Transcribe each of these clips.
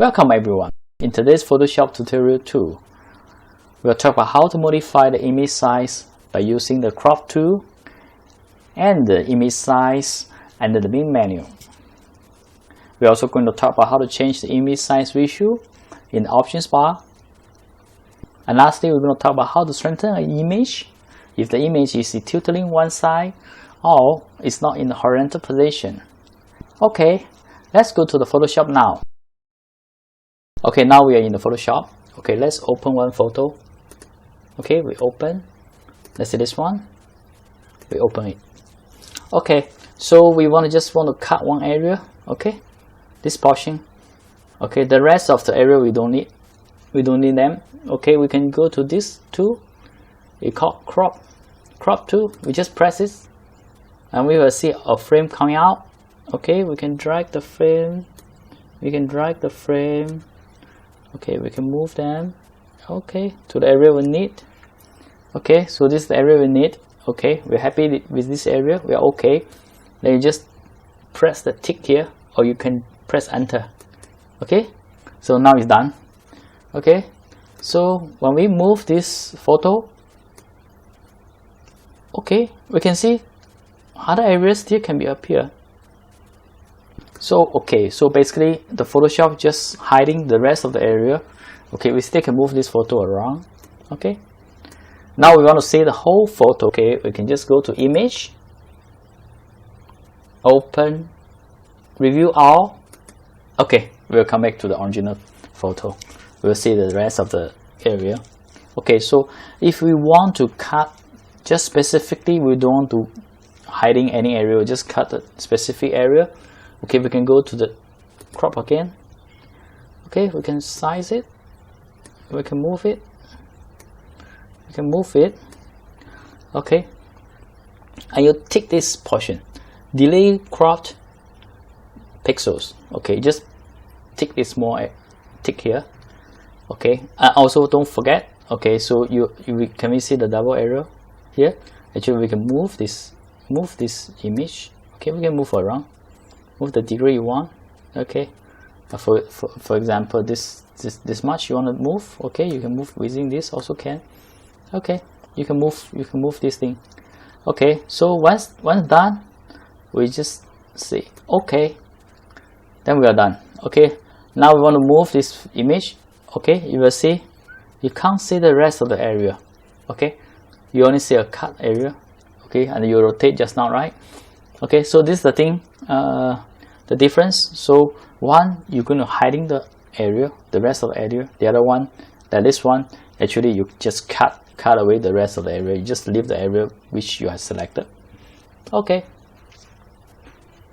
Welcome everyone. In today's Photoshop tutorial 2, we'll talk about how to modify the image size by using the crop tool and the image size under the main menu. We're also going to talk about how to change the image size ratio in the options bar. And lastly, we're going to talk about how to strengthen an image if the image is tilting one side or it's not in the horizontal position. Okay, let's go to the Photoshop now. Okay, now we are in the Photoshop. Okay, let's open one photo. Okay, we open. Let's see this one. We open it. Okay, so we want to cut one area. Okay, this portion. Okay, the rest of the area we don't need. We don't need them. Okay, we can go to this tool. It's called crop tool. We just press it, and we will see a frame coming out. Okay, we can drag the frame. Okay, we can move them. Okay, to the area we need. Okay, so this is the area we need. Okay, we're happy with this area. We are okay. Then you just press the tick here, or you can press enter. Okay, so now it's done. Okay, so when we move this photo, okay, we can see other areas still can be appear. So okay, so basically the Photoshop just hiding the rest of the area. Okay, we still can move this photo around. Okay, now we want to see the whole photo. Okay, we can just go to image, open, review all. Okay, we'll come back to the original photo. We'll see the rest of the area. Okay, so if we want to cut just specifically, we don't want to hiding any area, we just cut the specific area. Okay, we can go to the crop again. Okay, we can size it. We can move it. Okay, and you tick this portion. Delay cropped pixels. Okay, just tick this small tick here. Okay, also don't forget. Okay, so can we see the double arrow here? Actually, we can move this image. Okay, we can move around. Move the degree you want. Okay, for example, this much you want to move. Okay, you can move within this also can. Okay, you can move this thing. Okay, so once done, we just say okay, then we are done. Okay, now we want to move this image. Okay, you will see you can't see the rest of the area. Okay, you only see a cut area. Okay, and you rotate just now, right? Okay, so this is the thing, the difference. So one, you're going to hiding the area, the rest of the area. The other one, that this one, actually you just cut away the rest of the area. You just leave the area which you have selected. Okay,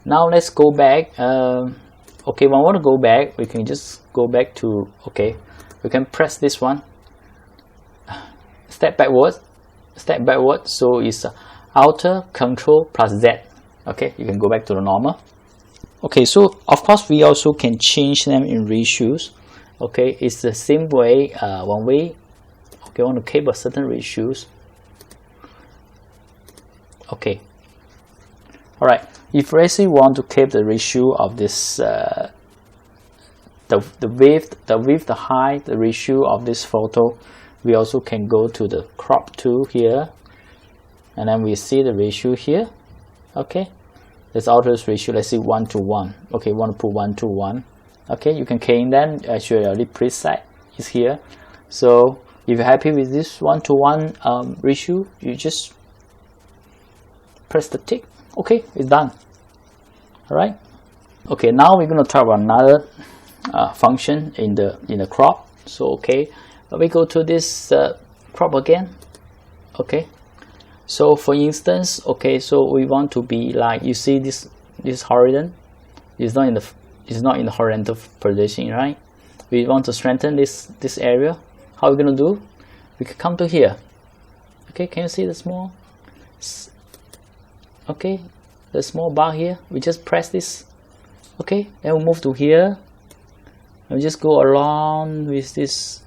now let's go back. Okay, when we want to go back, we can just go back to, okay, we can press this one, step backwards. So it's Alt Ctrl plus Z. Okay, you can go back to the normal. Okay, so of course we also can change them in ratios. Okay, it's the same way when we want to keep a certain ratios. Okay, all right. If we actually want to keep the ratio of this, the width, the height, the ratio of this photo, we also can go to the crop tool here, and then we see the ratio here. Okay, let's alter this ratio. Let's see 1:1. Okay, we want to put 1:1. Okay, you can change then. Actually, already preset is here. So if you're happy with this 1:1 ratio, you just press the tick. Okay, it's done. All right. Okay, now we're going to talk about another function in the crop. So okay, we go to this crop again. Okay. So for instance, okay, so we want to be like, you see this horizon is not in the horizontal position, right? We want to strengthen this area. How are we going to do? We can come to here. Okay, can you see the small? Okay, the small bar here. We just press this. Okay, then we move to here. And we just go along with this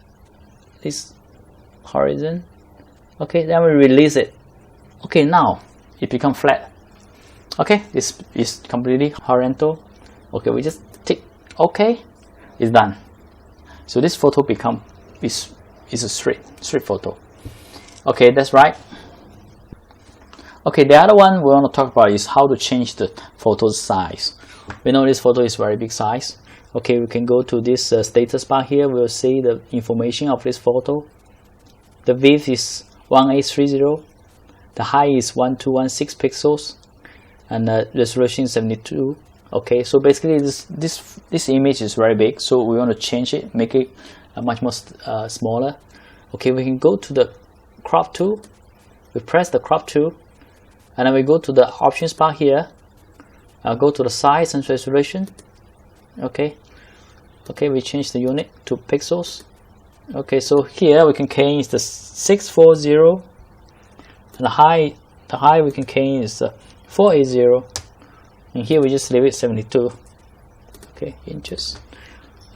horizon. Okay, then we release it. Okay, now it becomes flat. Okay, this is completely horizontal. Okay, we just tick OK, it's done. So this photo is a straight photo. Okay, that's right. Okay, the other one we want to talk about is how to change the photo size. We know this photo is very big size. Okay, we can go to this status bar here. We'll see the information of this photo. The width is 1830. The height is 1216 pixels, and the resolution is 72. Okay, so basically this image is very big, so we want to change it, make it much more smaller. Okay, we can go to the crop tool. We press the crop tool, and then we go to the options bar here. Go to the size and resolution. Okay, we change the unit to pixels. Okay, so here we can change the 640, and the height we can change is 480, and here we just leave it 72. Okay, inches.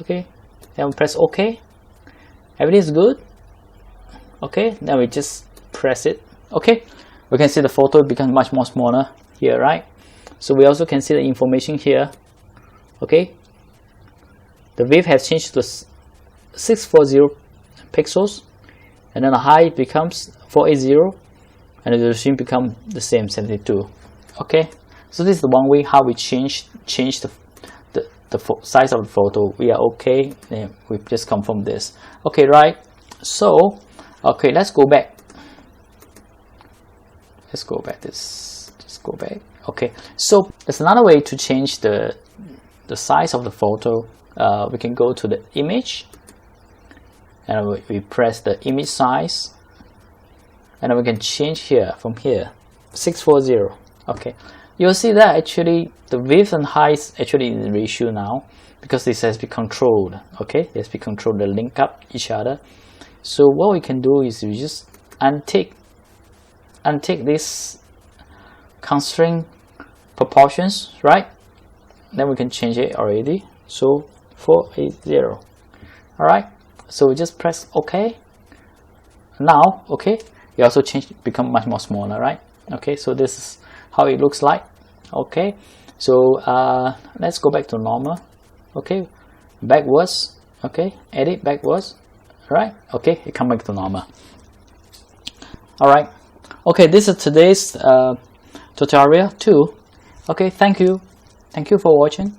Okay, then we press OK. Everything is good. Okay, then we just press it. Okay, we can see the photo becomes much more smaller here, right? So we also can see the information here. Okay, the width has changed to 640 pixels, and then the height becomes 480, and the resolution becomes the same, 72. Okay, so this is the one way how we change the size of the photo. We are okay, and we just confirm this. Okay, right? So okay, let's go back. Just go back. Okay, so there's another way to change the size of the photo. We can go to the image, and we press the image size, and then we can change here from here 640. Okay, you'll see that actually the width and height actually in ratio now, because this has been controlled. Okay, it has been controlled to link up each other. So what we can do is we just untick this constraint proportions, right? Then we can change it already. So 480. All right, so we just press OK. Now, okay, we also become much more smaller, right? Okay, so this is how it looks like. Okay, so let's go back to normal. Okay, backwards. Okay, edit backwards. Right? Okay, it come back to normal. All right. Okay, this is today's tutorial too. Okay, thank you for watching.